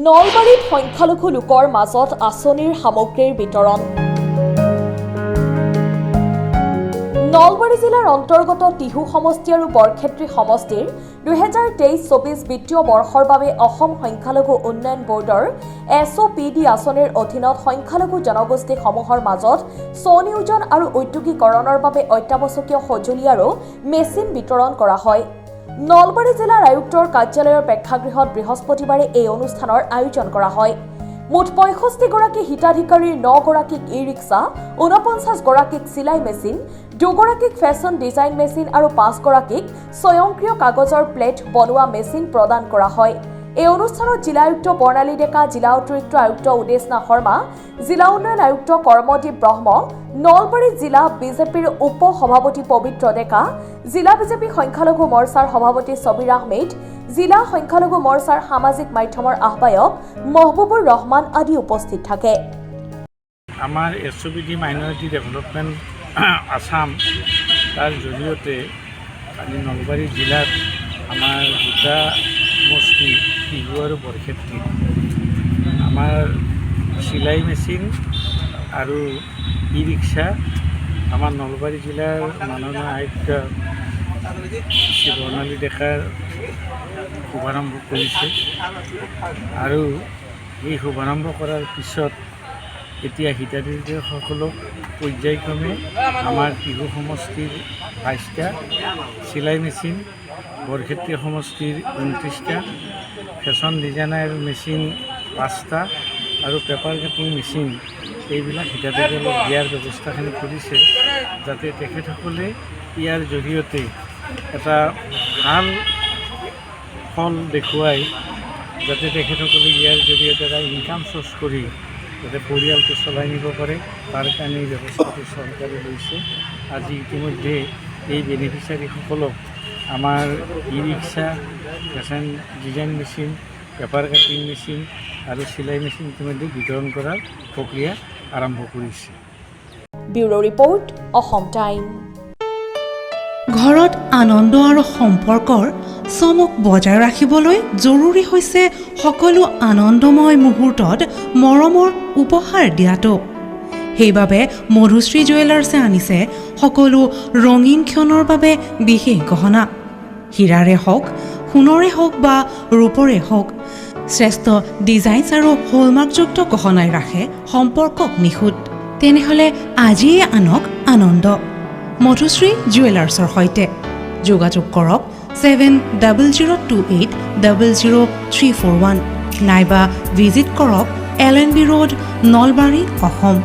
নলবাৰীত সংখ্যালঘু লোকৰ মাজত আঁচনিৰ সামগ্ৰীৰ বিতৰণ। নলবাৰী জিলাৰ অন্তৰ্গত টিহু সমষ্টি আৰু বৰক্ষেত্ৰী সমষ্টিৰ 2023-24 বিত্তীয় বৰ্ষৰ বাবে অসম সংখ্যালঘু উন্নয়ন বৰ্ডৰ SOPD আঁচনিৰ অধীনত সংখ্যালঘু জনগোষ্ঠীসমূহৰ মাজত স্বনিয়োজন আৰু ঔদ্যোগিকৰণৰ বাবে অত্যাৱশ্যকীয় সঁজুলি আৰু মেচিন বিতৰণ কৰা হয়। নলবাৰী জিলাৰ আয়ুক্তৰ কাৰ্যালয়ৰ প্ৰেক্ষাগৃহত বৃহস্পতিবাৰে এই অনুষ্ঠানৰ আয়োজন কৰা হয়। মুঠ 65 গৰাকী হিতাধিকাৰীৰ 9 গৰাকীক ই-ৰিক্সা, 49 গৰাকীক চিলাই মেচিন, 2 গৰাকীক ফেশ্বন ডিজাইন মেচিন আৰু 5 গৰাকীক স্বয়ংক্ৰিয় কাগজৰ প্লেট বনোৱা মেচিন প্ৰদান কৰা হয়। এই অনুষ্ঠানত জিলা আয়ুক্ত বৰ্ণালী ডেকা, জিলা অতিৰিক্ত আয়ুক্ত উদেশনা শৰ্মা, জিলা উন্নয়ন আয়ুক্ত কৰ্মদীপ ব্ৰহ্ম, নলবাৰী জিলা বিজেপিৰ উপ সভাপতি পবিত্ৰ ডেকা, জিলা বিজেপি সংখ্যালঘু মৰ্চাৰ সভাপতি ছবিৰ আহমেদ, জিলা সংখ্যালঘু মৰ্চাৰ সামাজিক মাধ্যমৰ আহ্বায়ক মহবুবুৰ ৰহমান আদি উপস্থিত থাকে। আমাৰ SOPD মাইনৰিটি ডেভেলপমেণ্ট আসাম তাৰ জৰিয়তে আজি নলবাৰী জিলাত আমাৰ দুটা সমষ্টি টিহু আৰু বৰক্ষেত্ৰী আমাৰ চিলাই মেচিন আৰু ই-ৰিক্সা আমাৰ নলবাৰী জিলাৰ মাননীয় আয়ুক্ত শ্ৰী বৰ্ণালী ডেকাৰ শুভাৰম্ভ কৰিছে আৰু এই শুভাৰম্ভ কৰাৰ পিছত এতিয়া হিতাধিকাৰীসকলক পৰ্যায়ক্ৰমে আমাৰ টিহু সমষ্টিৰ 22টা চিলাই মেচিন, বৰক্ষেত্ৰী সমষ্টিৰ 29টা, ফেশ্বন ডিজাইনাৰ মেচিন 5টা আৰু পেপাৰ কাটিং মেচিন এইবিলাক হিতাধিকাৰীক দিয়াৰ ব্যৱস্থাখিনি কৰিছে, যাতে তেখেতসকলে ইয়াৰ জৰিয়তে এটা ভাল ফল দেখুৱাই যাতে তেখেতসকলে ইয়াৰ জৰিয়তে এটা ইনকাম চ'ৰ্চ কৰি যাতে পৰিয়ালটো চলাই নিব পাৰে, তাৰ কাৰণে এই ব্যৱস্থাটো চৰকাৰে লৈছে। আজি ইতিমধ্যে এই বেনিফিচিয়াৰীসকলক আমাৰ e rickshaw, fashion design machine, paper cutting machine আৰু চিলাই মেচিন ইতিমধ্যে বিতৰণ কৰাৰ প্ৰক্ৰিয়া আৰম্ভ কৰিছে। Bureau' report, Asom Time. ঘৰত আনন্দ আৰু সম্পৰ্কৰ চমক বজাই ৰাখিবলৈ জৰুৰী হৈছে সকলো আনন্দময় মুহূৰ্তত মৰমৰ উপহাৰ দিয়াটো। সেইবাবে মধুশ্ৰী জুৱেলাৰ্ছে আনিছে সকলো ৰঙীন ক্ষণৰ বাবে বিশেষ গহনা। হীৰাৰে হওক, সোণৰে হওক বা ৰূপৰে হওক, শ্ৰেষ্ঠ ডিজাইনছ আৰু হলমাৰ্কযুক্ত গহনাই ৰাখে সম্পৰ্কক নিখুঁত। তেনেহ'লে আজিয়ে আনক আনন্দ মধুশ্ৰী জুৱেলাৰ্ছৰ সৈতে। যোগাযোগ কৰক 7002800341 নাইবা ভিজিট কৰক LNB ৰোড, নলবাৰী, অসম।